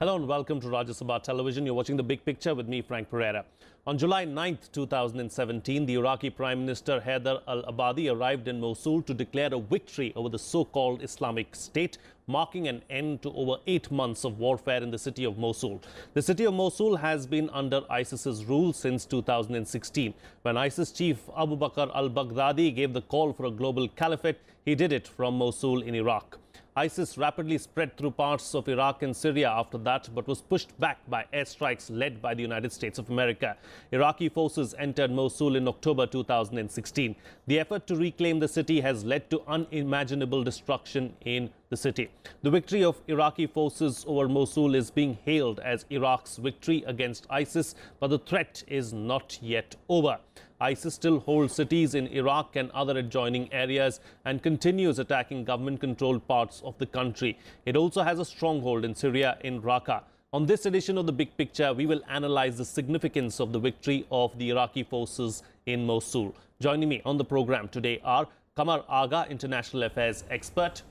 Hello and welcome to Rajya Sabha Television. You're watching The Big Picture with me, Frank Pereira. On July 9th, 2017, the Iraqi Prime Minister Haider al-Abadi arrived in Mosul to declare a victory over the so-called Islamic State, marking an end to over 8 months of warfare in the city of Mosul. The city of Mosul has been under ISIS's rule since 2016. When ISIS chief Abu Bakr al-Baghdadi gave the call for a global caliphate, he did it from Mosul in Iraq. ISIS rapidly spread through parts of Iraq and Syria after that, but was pushed back by airstrikes led by the United States of America. Iraqi forces entered Mosul in October 2016. The effort to reclaim the city has led to unimaginable destruction in the city. The victory of Iraqi forces over Mosul is being hailed as Iraq's victory against ISIS, but the threat is not yet over. ISIS still holds cities in Iraq and other adjoining areas and continues attacking government-controlled parts of the country. It also has a stronghold in Syria in Raqqa. On this edition of The Big Picture, we will analyze the significance of the victory of the Iraqi forces in Mosul. Joining me on the program today are Qamar Agha, International Affairs expert,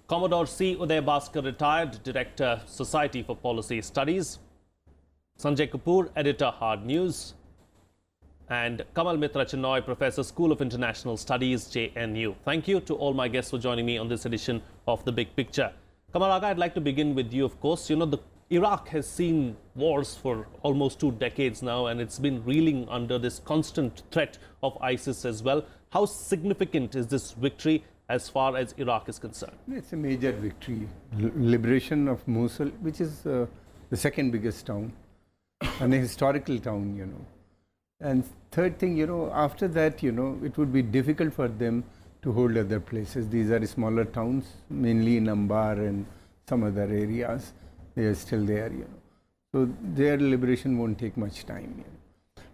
Commodore C. Uday Bhaskar, retired Director, Society for Policy Studies, Sanjay Kapoor, Editor, Hard News, and Kamal Mitra Chinoy, Professor, School of International Studies, JNU. Thank you to all my guests for joining me on this edition of The Big Picture. Qamar Agha, I'd like to begin with you, of course. Iraq has seen wars for almost 2 decades now, and it's been reeling under this constant threat of ISIS as well. How significant is this victory as far as Iraq is concerned? It's a major victory. Liberation of Mosul, which is the second biggest town and a historical town, And third thing, after that, it would be difficult for them to hold other places. These are smaller towns, mainly in Ambar and some other areas. They are still there, So their liberation won't take much time.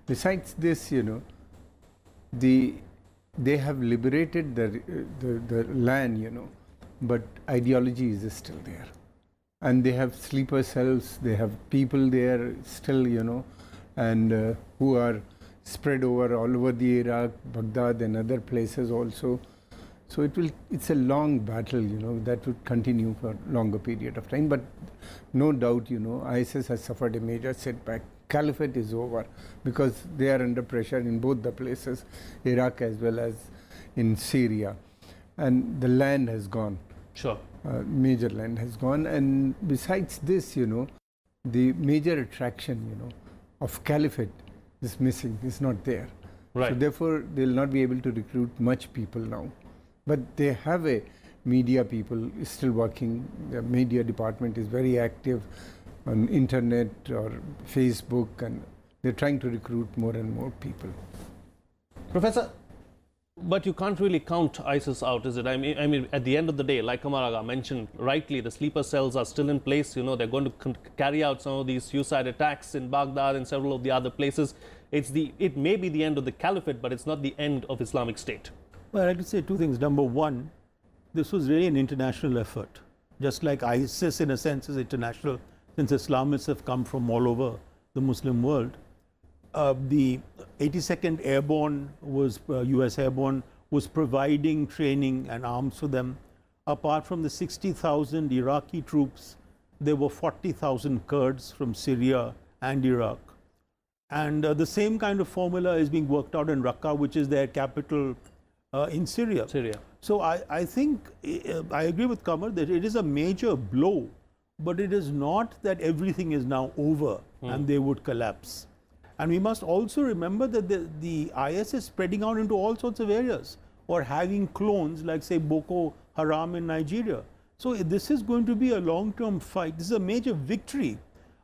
Besides this, they have liberated the land, but ideology is still there. And they have sleeper cells, they have people there still, and who are spread over all over the Iraq, Baghdad and other places also. So it's a long battle, that would continue for a longer period of time. But no doubt, ISIS has suffered a major setback. Caliphate is over because they are under pressure in both the places, Iraq as well as in Syria. And the land has gone. Sure. Major land has gone. And besides this, the major attraction, of caliphate is missing, is not there. Right. So therefore, they'll not be able to recruit much people now. But they have a media people still working. The media department is very active on internet or Facebook, and they're trying to recruit more and more people. Professor, but you can't really count ISIS out, is it? I mean, at the end of the day, like Qamar Agha mentioned rightly, the sleeper cells are still in place. They're going to carry out some of these suicide attacks in Baghdad and several of the other places. It may be the end of the caliphate, but it's not the end of Islamic State. Well, I'd like to say 2 things. Number one, this was really an international effort. Just like ISIS, in a sense, is international, since Islamists have come from all over the Muslim world. The 82nd Airborne was, US Airborne, was providing training and arms for them. Apart from the 60,000 Iraqi troops, there were 40,000 Kurds from Syria and Iraq. And the same kind of formula is being worked out in Raqqa, which is their capital in Syria. So I think, I agree with Qamar that it is a major blow, but it is not that everything is now over and they would collapse. And we must also remember that the IS is spreading out into all sorts of areas, or having clones like, say, Boko Haram in Nigeria. So this is going to be a long-term fight. This is a major victory,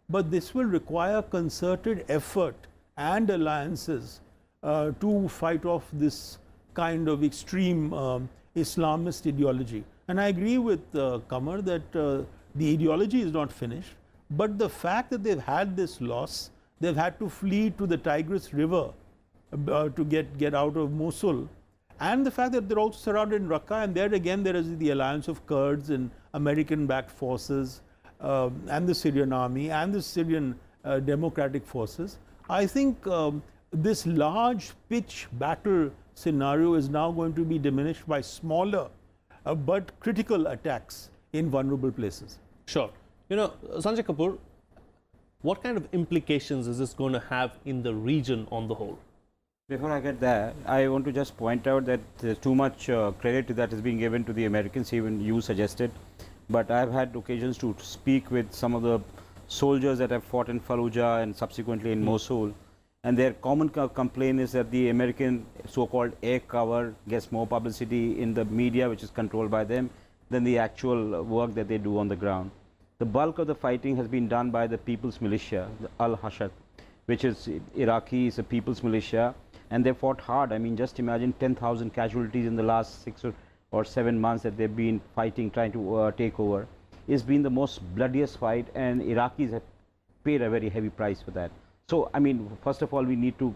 but this will require concerted effort and alliances to fight off this kind of extreme Islamist ideology. And I agree with Qamar that the ideology is not finished, but the fact that they've had this loss, they've had to flee to the Tigris River to get out of Mosul. And the fact that they're also surrounded in Raqqa, and there again there is the alliance of Kurds and American-backed forces and the Syrian army and the Syrian democratic forces. I think this large pitch battle scenario is now going to be diminished by smaller but critical attacks in vulnerable places. Sure. You know, Sanjay Kapoor, what kind of implications is this going to have in the region on the whole? Before I get there, I want to just point out that there's too much credit that is being given to the Americans, even you suggested. But I've had occasions to speak with some of the soldiers that have fought in Fallujah and subsequently in Mosul. And their common complaint is that the American so-called air cover gets more publicity in the media, which is controlled by them, than the actual work that they do on the ground. The bulk of the fighting has been done by the People's Militia, the Al-Hashad, which is Iraqi, is a People's Militia, and they fought hard. I mean, just imagine 10,000 casualties in the last 6 or 7 months that they've been fighting, trying to take over. It's been the most bloodiest fight, and Iraqis have paid a very heavy price for that. So, I mean, first of all, we need to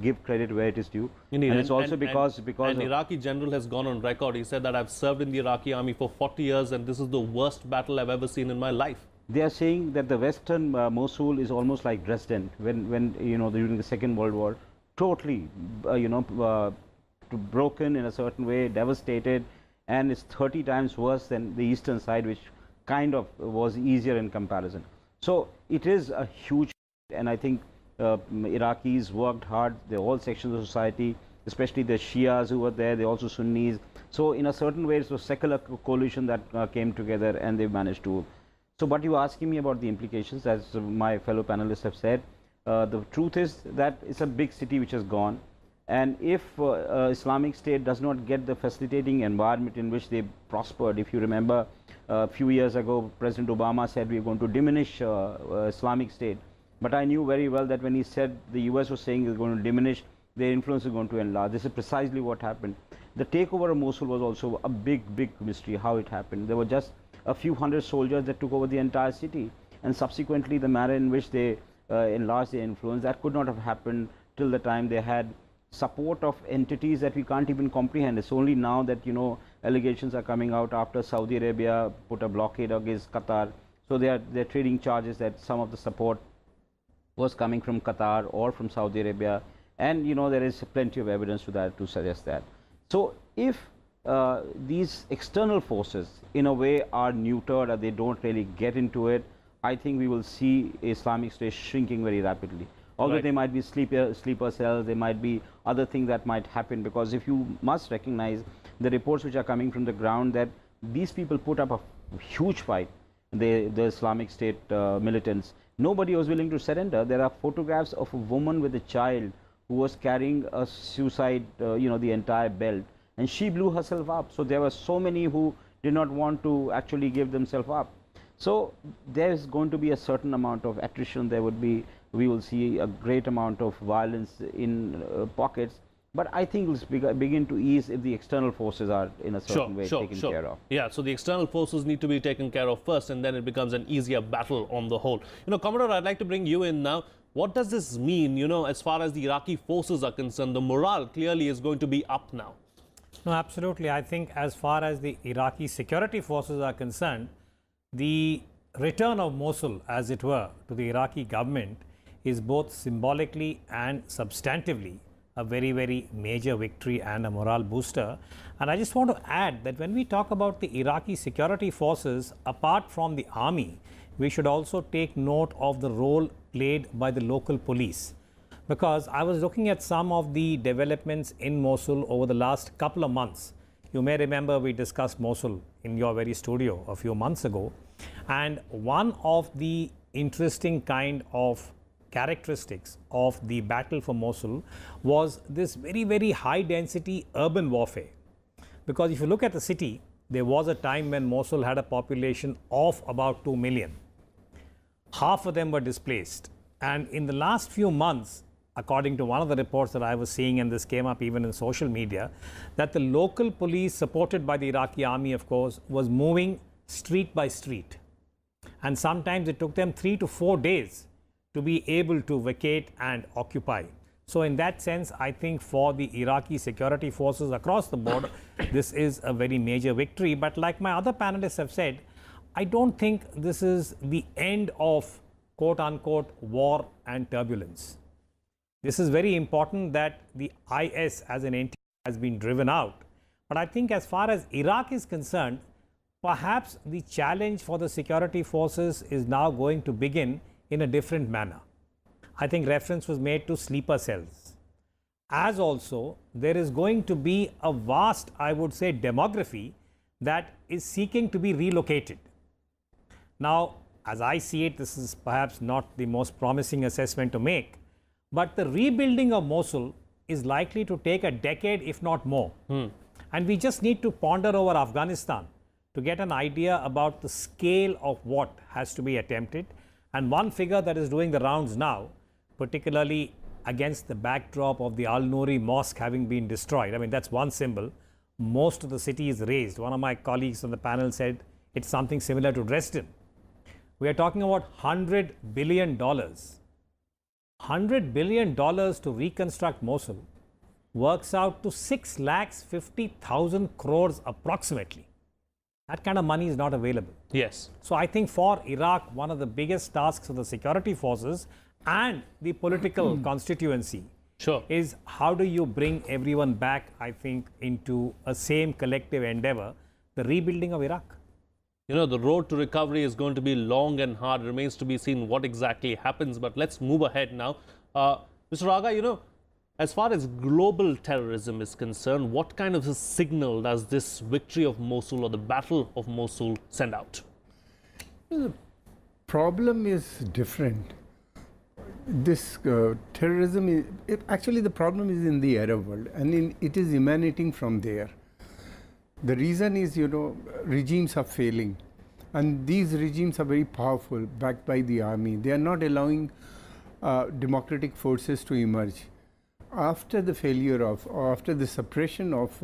give credit where it is due. Indeed. And it's also because an Iraqi general has gone on record. He said that I've served in the Iraqi army for 40 years, and this is the worst battle I've ever seen in my life. They are saying that the western Mosul is almost like Dresden when you know, during the Second World War, totally broken in a certain way, devastated, and it's 30 times worse than the eastern side, which kind of was easier in comparison. So it is a huge, and I think Iraqis worked hard. They're all sections of society, especially the Shias who were there. They're also Sunnis. So in a certain way, it's a secular coalition that came together, and they managed to. So what you're asking me about the implications, as my fellow panelists have said, the truth is that it's a big city which has gone, and if Islamic State does not get the facilitating environment in which they prospered, if you remember a few years ago, President Obama said we're going to diminish Islamic State, but I knew very well that when he said the US was saying it's going to diminish, their influence is going to enlarge. This is precisely what happened. The takeover of Mosul was also a big mystery, how it happened. There were just a few hundred soldiers that took over the entire city, and subsequently the manner in which they enlarged their influence, that could not have happened till the time they had support of entities that we can't even comprehend. It's only now that, you know, allegations are coming out after Saudi Arabia put a blockade against Qatar. So they're trading charges that some of the support was coming from Qatar or from Saudi Arabia, and you know, there is plenty of evidence to that to suggest that. So if these external forces in a way are neutered or they don't really get into it, I think we will see Islamic State shrinking very rapidly. Although there might be sleeper cells, there might be other things that might happen, because if you must recognize the reports which are coming from the ground that these people put up a huge fight, the Islamic State militants. Nobody was willing to surrender. There are photographs of a woman with a child who was carrying a suicide, you know, the entire belt, and she blew herself up. So there were so many who did not want to actually give themselves up. So there is going to be a certain amount of attrition. There would be, we will see a great amount of violence in pockets. But I think it will begin to ease if the external forces are in a certain way taken care of. Yeah, so the external forces need to be taken care of first, and then it becomes an easier battle on the whole. You know, Commodore, I'd like to bring you in now. What does this mean, you know, as far as the Iraqi forces are concerned? The morale clearly is going to be up now. No, absolutely. I think as far as the Iraqi security forces are concerned, the return of Mosul, as it were, to the Iraqi government is both symbolically and substantively a very major victory and a morale booster. And I just want to add that when we talk about the Iraqi security forces, apart from the army, we should also take note of the role played by the local police. Because I was looking at some of the developments in Mosul over the last couple of months. You may remember we discussed Mosul in your very studio a few months ago. And one of the interesting kind of characteristics of the battle for Mosul was this very high density urban warfare. Because if you look at the city, there was a time when Mosul had a population of about 2 million. Half of them were displaced. And in the last few months, according to one of the reports that I was seeing, and this came up even in social media, that the local police, supported by the Iraqi army, of course, was moving street by street. And sometimes it took them 3 to 4 days to be able to vacate and occupy. So in that sense, I think for the Iraqi security forces across the board, this is a very major victory. But like my other panelists have said, I don't think this is the end of quote-unquote war and turbulence. This is very important that the IS as an entity has been driven out. But I think as far as Iraq is concerned, perhaps the challenge for the security forces is now going to begin in a different manner. I think reference was made to sleeper cells. As also, there is going to be a vast, I would say, demography that is seeking to be relocated. Now, as I see it, this is perhaps not the most promising assessment to make, but the rebuilding of Mosul is likely to take a decade, if not more. And we just need to ponder over Afghanistan to get an idea about the scale of what has to be attempted. And one figure that is doing the rounds now, particularly against the backdrop of the Al-Nouri mosque having been destroyed. I mean, that's one symbol. Most of the city is razed. One of my colleagues on the panel said it's something similar to Dresden. We are talking about $100 billion. $100 billion to reconstruct Mosul works out to 6,50,000 crores approximately. That kind of money is not available. Yes. So I think for Iraq, one of the biggest tasks of the security forces and the political constituency is how do you bring everyone back, I think, into a same collective endeavor, the rebuilding of Iraq. You know, the road to recovery is going to be long and hard. It remains to be seen what exactly happens. But let's move ahead now. Mr. Raga, you know, as far as global terrorism is concerned, what kind of a signal does this victory of Mosul or the Battle of Mosul send out? The problem is different. This terrorism, actually the problem is in the Arab world, and it is emanating from there. The reason is, you know, regimes are failing, and these regimes are very powerful, backed by the army. They are not allowing democratic forces to emerge. After the failure of, or after the suppression of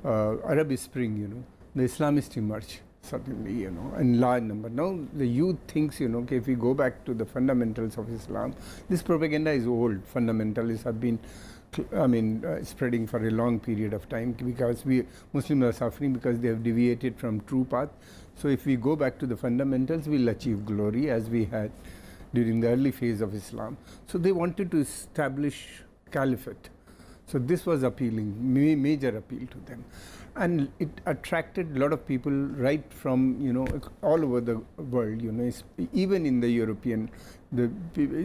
Arab Spring, you know, the Islamists emerge suddenly, you know, in large number. Now the youth thinks, you know, okay, if we go back to the fundamentals of Islam, this propaganda is old. Fundamentalists have been spreading for a long period of time, because Muslims are suffering because they have deviated from true path. So if we go back to the fundamentals, we'll achieve glory, as we had during the early phase of Islam. So they wanted to establish caliphate. So this was appealing, major appeal to them. And it attracted a lot of people right from, you know, all over the world, you know, even in the European, the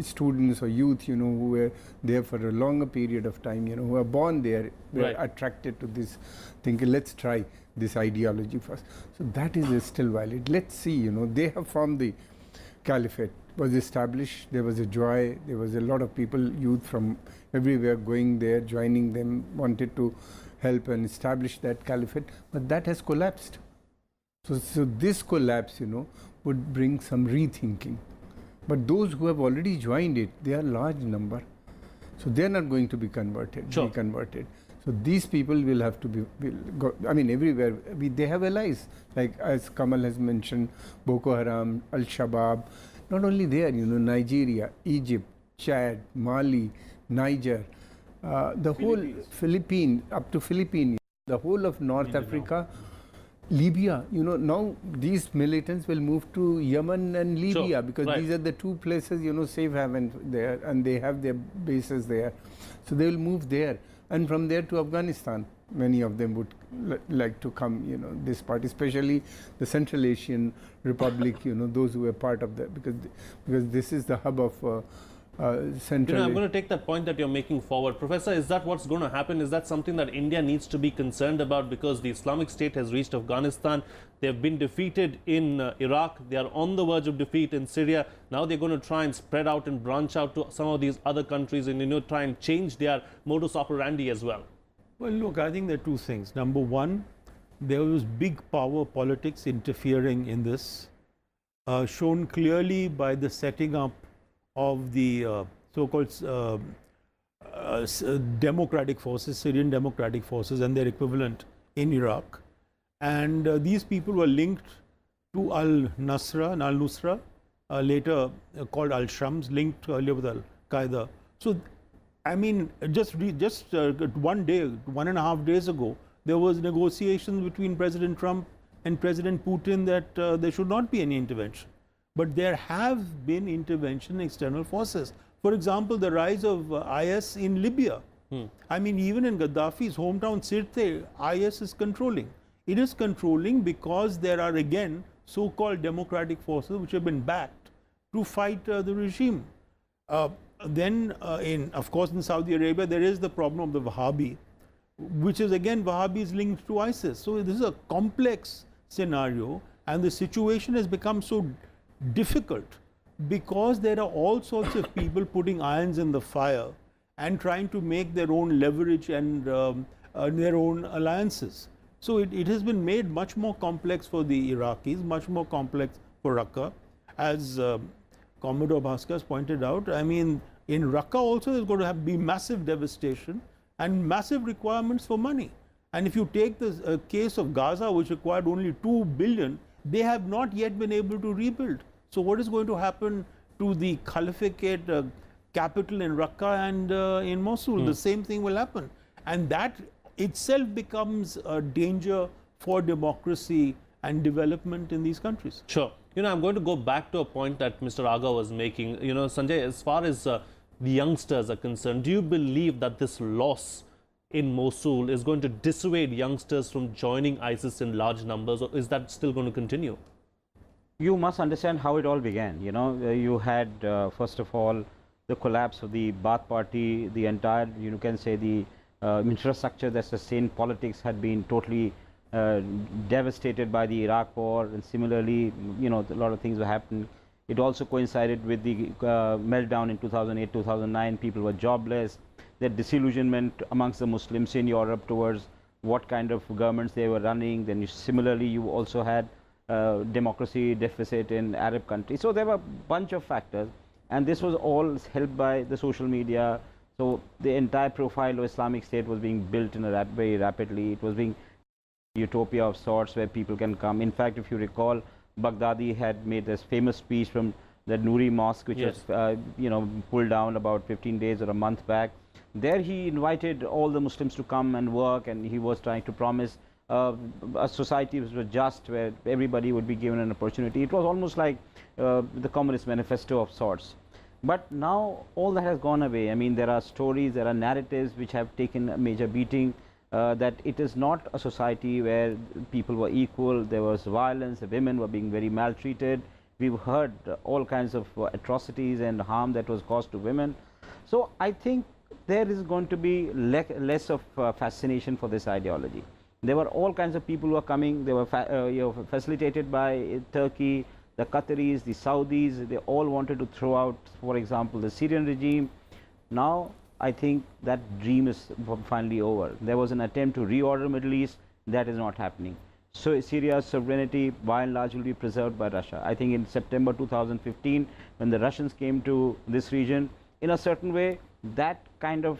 students or youth, you know, who were there for a longer period of time, you know, who are born there, were attracted to this, thinking, let's try this ideology first. So that is still valid. Let's see, you know, they have formed the caliphate, was established, there was a joy, there was a lot of people, youth from everywhere going there, joining them, wanted to help and establish that caliphate, but that has collapsed. So this collapse, you know, would bring some rethinking. But those who have already joined it, they are large number. So they are not going to be converted, reconverted. So these people will have to be, everywhere, they have allies, like as Kamal has mentioned, Boko Haram, Al-Shabaab, not only there, you know, Nigeria, Egypt, Chad, Mali, Niger, the whole Philippines, up to Philippines, the whole of North Africa, Libya, you know, now these militants will move to Yemen and Libya, because these are the two places, you know, safe haven there, and they have their bases there. So they will move there, and from there to Afghanistan. Many of them would like to come, you know, this part, especially the Central Asian Republic, you know, those who are part of that, because this is the hub of Central. You know, I'm going to take that point that you're making forward. Professor, is that what's going to happen? Is that something that India needs to be concerned about? Because the Islamic State has reached Afghanistan. They have been defeated in Iraq. They are on the verge of defeat in Syria. Now they're going to try and spread out and branch out to some of these other countries and, you know, try and change their modus operandi as well. Well, look, I think there are two things. Number one, there was big power politics interfering in this, shown clearly by the setting up of the so-called democratic forces, Syrian democratic forces, and their equivalent in Iraq. And these people were linked to Al-Nusra and Al-Nusra, later called Al-Shams, linked earlier with Al-Qaeda. So, I mean, just 1 day, 1.5 days ago, there was negotiations between President Trump and President Putin that there should not be any intervention. But there have been intervention in external forces. For example, the rise of IS in Libya. I mean, even in Gaddafi's hometown Sirte, IS is controlling. it is controlling because there are again so-called democratic forces which have been backed to fight the regime. Then, of course, in Saudi Arabia, there is the problem of the Wahhabi, which is again Wahhabis linked to ISIS. So this is a complex scenario, and the situation has become so difficult because there are all sorts of people putting irons in the fire and trying to make their own leverage and their own alliances. So it has been made much more complex for the Iraqis, much more complex for Raqqa. As Commodore Bhaskar has pointed out, I mean, in Raqqa also there's going to be massive devastation and massive requirements for money. And if you take the case of Gaza, which required only 2 billion, they have not yet been able to rebuild. So what is going to happen to the Caliphate capital in Raqqa and in Mosul? The same thing will happen. And that itself becomes a danger for democracy and development in these countries. Sure. I'm going to go back to a point that Mr. Aga was making. Sanjay, as far as the youngsters are concerned, do you believe that this loss in Mosul is going to dissuade youngsters from joining ISIS in large numbers, or is that still going to continue? You must understand how it all began. You had, first of all, the collapse of the Baath party, the entire, you can say, the infrastructure that sustained politics had been totally devastated by the Iraq war, and similarly, a lot of things were happening. It also coincided with the meltdown in 2008, 2009. People were jobless. That disillusionment amongst the Muslims in Europe towards what kind of governments they were running. Then similarly, you also had democracy deficit in Arab countries. So there were a bunch of factors, and this was all helped by the social media. So the entire profile of Islamic State was being built in a very rapidly. It was being utopia of sorts where people can come. In fact, if you recall, Baghdadi had made this famous speech from the Nouri Mosque, which was pulled down about 15 days or a month back. There he invited all the Muslims to come and work, and he was trying to promise a society which was just, where everybody would be given an opportunity. It was almost like the Communist Manifesto of sorts. But now all that has gone away. I mean, there are stories, there are narratives which have taken a major beating, that it is not a society where people were equal. There was violence, the women were being very maltreated. We've heard all kinds of atrocities and harm that was caused to women. So I think there is going to be less of fascination for this ideology. There were all kinds of people who were coming. They were facilitated by Turkey, the Qataris, the Saudis. They all wanted to throw out, for example, the Syrian regime. Now I think that dream is finally over. There was an attempt to reorder Middle East. That is not happening. So Syria's sovereignty by and large will be preserved by Russia. I think in September 2015, when the Russians came to this region, in a certain way, that kind of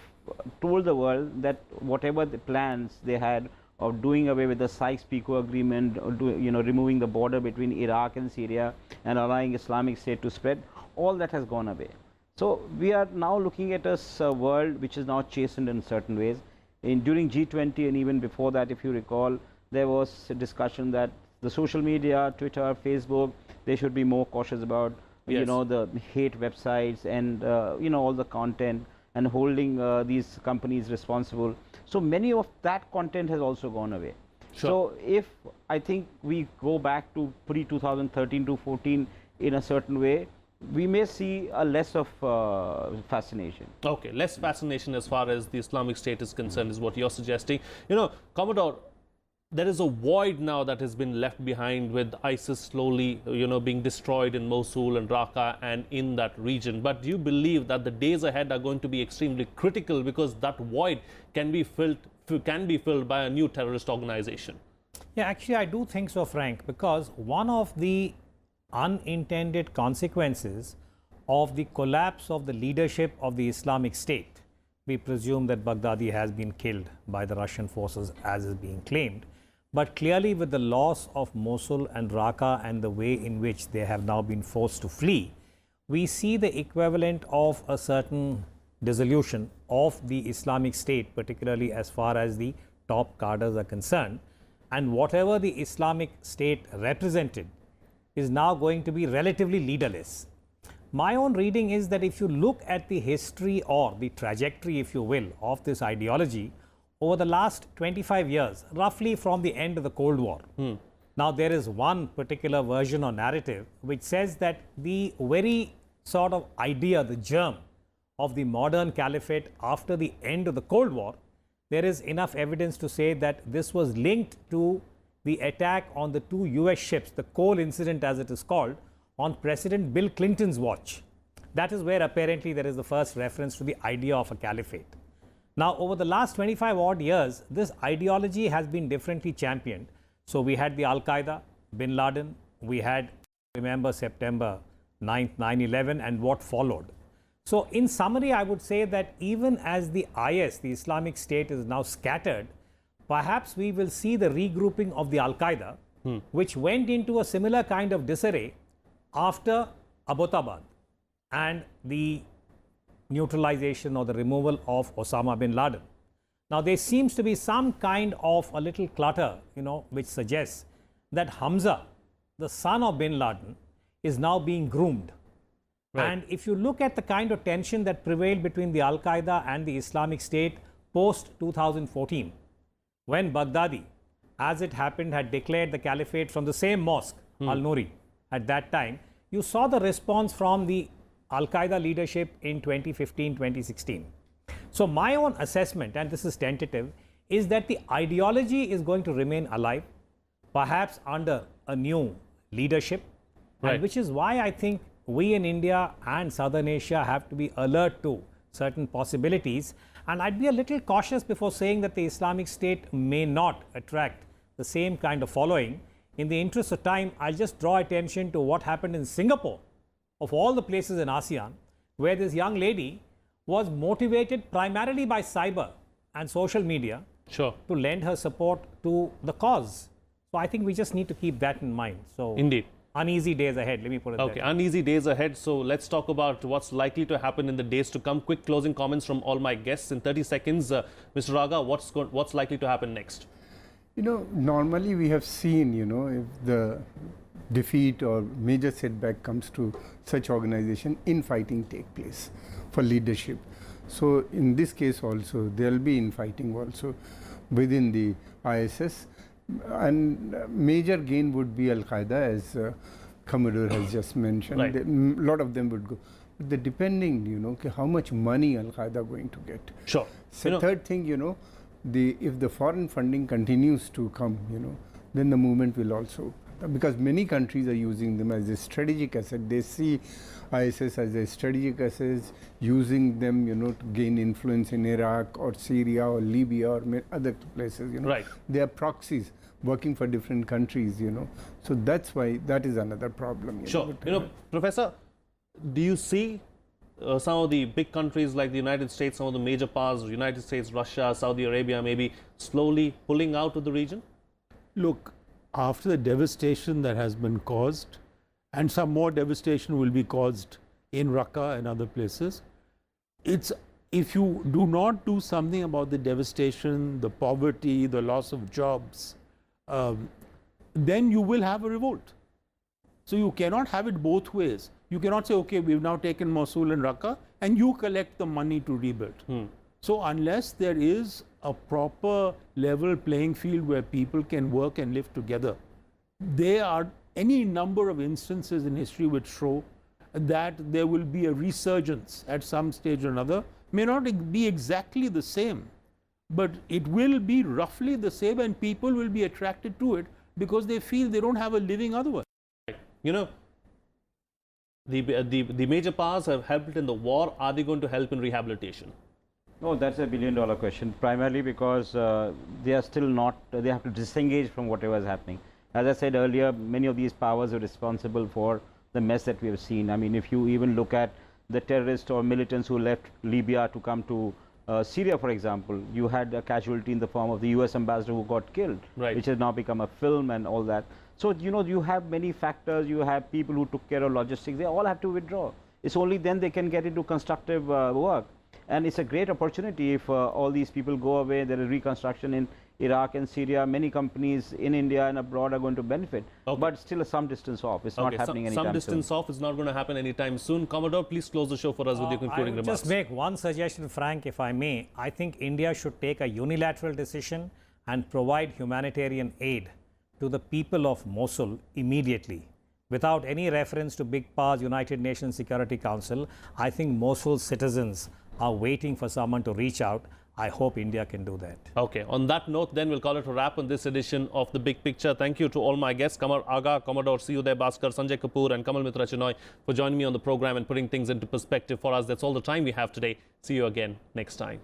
told the world that whatever the plans they had of doing away with the Sykes-Picot agreement, or removing the border between Iraq and Syria and allowing Islamic State to spread, all that has gone away. So we are now looking at a world which is now chastened in certain ways. During G20 and even before that, if you recall, there was a discussion that the social media, Twitter, Facebook, they should be more cautious about, the hate websites and, all the content, and holding these companies responsible. So many of that content has also gone away. Sure. So if I think we go back to pre-2013 to 14 in a certain way, we may see a less of fascination. Okay, less fascination as far as the Islamic State is concerned is what you're suggesting. Commodore, there is a void now that has been left behind with ISIS slowly, being destroyed in Mosul and Raqqa and in that region. But do you believe that the days ahead are going to be extremely critical because that void can be filled by a new terrorist organization? Yeah, actually, I do think so, Frank, because one of the unintended consequences of the collapse of the leadership of the Islamic State, we presume that Baghdadi has been killed by the Russian forces as is being claimed. But clearly with the loss of Mosul and Raqqa and the way in which they have now been forced to flee, we see the equivalent of a certain dissolution of the Islamic State, particularly as far as the top cadres are concerned. And whatever the Islamic State represented is now going to be relatively leaderless. My own reading is that if you look at the history or the trajectory, if you will, of this ideology, over the last 25 years, roughly from the end of the Cold War. Now, there is one particular version or narrative which says that the very sort of idea, the germ of the modern caliphate after the end of the Cold War, there is enough evidence to say that this was linked to the attack on the two US ships, the Cole incident as it is called, on President Bill Clinton's watch. That is where apparently there is the first reference to the idea of a caliphate. Now, over the last 25 odd years, this ideology has been differently championed. So, we had the Al-Qaeda, Bin Laden, we had, remember, September 9th, 9/11 and what followed. So, in summary, I would say that even as the IS, the Islamic State, is now scattered, perhaps we will see the regrouping of the Al-Qaeda, which went into a similar kind of disarray after Abbottabad and the neutralization or the removal of Osama bin Laden. Now, there seems to be some kind of a little clutter, which suggests that Hamza, the son of bin Laden, is now being groomed. Right. And if you look at the kind of tension that prevailed between the Al-Qaeda and the Islamic State post 2014, when Baghdadi, as it happened, had declared the caliphate from the same mosque, Al-Nuri, at that time, you saw the response from the Al-Qaeda leadership in 2015, 2016. So my own assessment, and this is tentative, is that the ideology is going to remain alive, perhaps under a new leadership, and which is why I think we in India and Southern Asia have to be alert to certain possibilities. And I'd be a little cautious before saying that the Islamic State may not attract the same kind of following. In the interest of time, I'll just draw attention to what happened in Singapore, of all the places in ASEAN, where this young lady was motivated primarily by cyber and social media to lend her support to the cause. So I think we just need to keep that in mind. So indeed, uneasy days ahead, let me put it okay, that. Uneasy days ahead. So let's talk about what's likely to happen in the days to come. Quick closing comments from all my guests in 30 seconds. Mr. Raga, what's likely to happen next? Normally we have seen, if the defeat or major setback comes to such organization, infighting take place for leadership. So in this case also, there will be infighting also within the ISS. And major gain would be Al-Qaeda, as Commodore has just mentioned. Right. A lot of them would go. But depending, how much money Al-Qaeda going to get. Sure. So third thing, if the foreign funding continues to come, then the movement will also, because many countries are using them as a strategic asset. They see ISS as a strategic asset, using them, to gain influence in Iraq or Syria or Libya or other places, Right. They are proxies working for different countries, So that's why that is another problem. Sure. Professor, do you see some of the big countries like the United States, some of the major powers, United States, Russia, Saudi Arabia, maybe slowly pulling out of the region? Look, after the devastation that has been caused, and some more devastation will be caused in Raqqa and other places, if you do not do something about the devastation, the poverty, the loss of jobs, then you will have a revolt. So you cannot have it both ways. You cannot say, okay, we've now taken Mosul and Raqqa, and you collect the money to rebuild. So unless there is a proper level playing field where people can work and live together, there are any number of instances in history which show that there will be a resurgence at some stage or another. May not be exactly the same, but it will be roughly the same, and people will be attracted to it because they feel they don't have a living otherwise. The major powers have helped in the war. Are they going to help in rehabilitation? No, that's a billion-dollar question, primarily because they are still not, they have to disengage from whatever is happening. As I said earlier, many of these powers are responsible for the mess that we have seen. I mean, if you even look at the terrorists or militants who left Libya to come to Syria, for example, you had a casualty in the form of the US ambassador who got killed, which has now become a film and all that. So, you have many factors, you have people who took care of logistics, they all have to withdraw. It's only then they can get into constructive work. And it's a great opportunity if all these people go away, there is reconstruction Iraq and Syria, many companies in India and abroad are going to benefit. Okay. But still some distance off. It's not happening anytime some distance soon. off is not going to happen anytime soon. Commodore, please close the show for us with your concluding I would remarks. just make one suggestion, Frank, if I may. I think India should take a unilateral decision and provide humanitarian aid to the people of Mosul immediately. Without any reference to big powers, United Nations Security Council, I think Mosul's citizens are waiting for someone to reach out. I hope India can do that. Okay, on that note, then we'll call it a wrap on this edition of The Big Picture. Thank you to all my guests, Kamar Aga, Commodore Siyuday Bhaskar, Sanjay Kapoor and Kamal Mitra Chinoy for joining me on the program and putting things into perspective for us. That's all the time we have today. See you again next time.